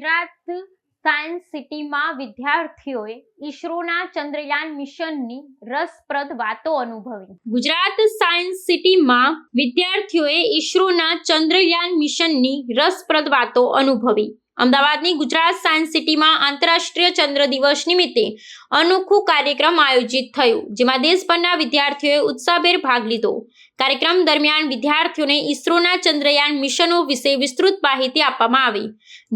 Gujarat science સિટીમાં વિદ્યાર્થીઓએ ઈસરોના ચંદ્રયાન મિશનની રસપ્રદ વાતો અનુભવી. ગુજરાત સાયન્સ સિટીમાં વિદ્યાર્થીઓએ ઈસરોના ચંદ્રયાન મિશનની રસપ્રદ વાતો અનુભવી. અમદાવાદની ગુજરાત સાયન્સ સિટીમાં આંતરરાષ્ટ્રીય ચંદ્ર દિવસ નિમિત્તે અનોખો કાર્યક્રમ આયોજિત થયો, જેમાં દેશભરના વિદ્યાર્થીઓએ ઉત્સાહભેર ભાગ લીધો. કાર્યક્રમ દરમિયાન વિદ્યાર્થીઓને ઈસરોના ચંદ્રયાન મિશનો વિશે વિસ્તૃત માહિતી આપવામાં આવી,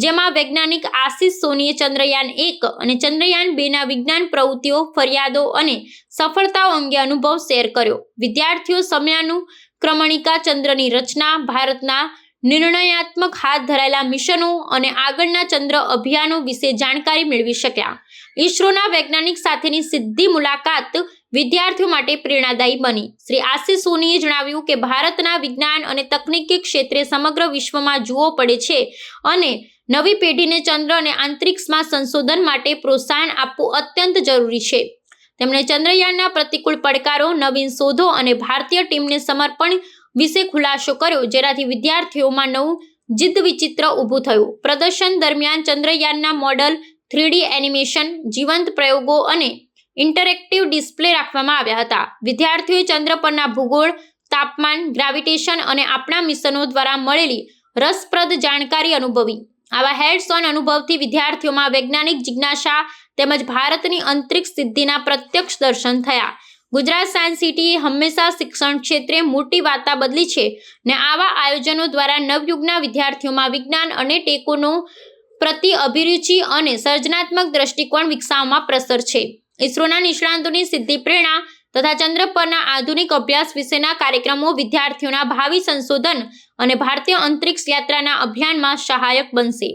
જેમાં વૈજ્ઞાનિક આશિષ સોનીએ ચંદ્રયાન 1 અને ચંદ્રયાન 2ના વિજ્ઞાન પ્રવૃત્તિઓ, ફરિયાદો અને સફળતાઓ અંગે અનુભવ શેર કર્યો. વિદ્યાર્થીઓ સમયાનુક્રમણિકા ચંદ્રની રચના, ભારતના નિર્ણયાત્મક હાથ ધરાયેલા મિશનો અને આગળના ચંદ્ર અભિયાનો વિશે જાણકારી મેળવી શક્યા. ઈસરોના વૈજ્ઞાનિક સાથેની સીધી મુલાકાત વિદ્યાર્થીઓ માટે પ્રેરણાદાયી બની. શ્રી આશિષ સોનીએ જણાવ્યું કે ભારતના વિજ્ઞાન અને તકનીકી ક્ષેત્રે સમગ્ર વિશ્વમાં જોવો પડે છે અને નવી પેઢીને ચંદ્ર અને અંતરિક્ષમાં સંશોધન માટે પ્રોત્સાહન આપવું અત્યંત જરૂરી છે. તેમણે ચંદ્રયાનના પ્રતિકૂળ પડકારો, નવીન શોધો અને ભારતીય ટીમને સમર્પણ વિશે ખુલાસો કર્યો, જેનાથી વિદ્યાર્થીઓમાં નવું જિદ્દ વિચિત્ર ઊભું થયું. પ્રદર્શન દરમિયાન ચંદ્રયાનના મોડલ, 3D એનિમેશન, જીવંત પ્રયોગો અને ઇન્ટરેક્ટિવ ડિસ્પ્લે રાખવામાં આવ્યા હતા. વિદ્યાર્થીઓએ ચંદ્ર પરના ભૂગોળ, તાપમાન, ગ્રેવિટેશન અને આપણા મિશનો દ્વારા મળેલી રસપ્રદ જાણકારી અનુભવી. આવા હેન્ડ્સ ઓન અનુભવથી વિદ્યાર્થીઓમાં વૈજ્ઞાનિક જિજ્ઞાસા તેમજ ભારતની અંતરિક્ષ સિદ્ધિના પ્રત્યક્ષ દર્શન થયા. ગુજરાત સાયન્સ સિટીએ હંમેશા શિક્ષણ ક્ષેત્રે મોટી વાર્તા બદલી છે ને આવા આયોજનો દ્વારા નવયુગના વિદ્યાર્થીઓમાં વિજ્ઞાન અને ટેકોનો પ્રતિ અભિરુચિ અને સર્જનાત્મક દ્રષ્ટિકોણ વિકસાવવામાં પ્રસર છે. ઈસરોના નિષ્ણાતોની સિદ્ધિ, પ્રેરણા તથા ચંદ્ર પરના આધુનિક અભ્યાસ વિશેના કાર્યક્રમો વિદ્યાર્થીઓના ભાવિ સંશોધન અને ભારતીય અંતરિક્ષ યાત્રાના અભિયાનમાં સહાયક બનશે.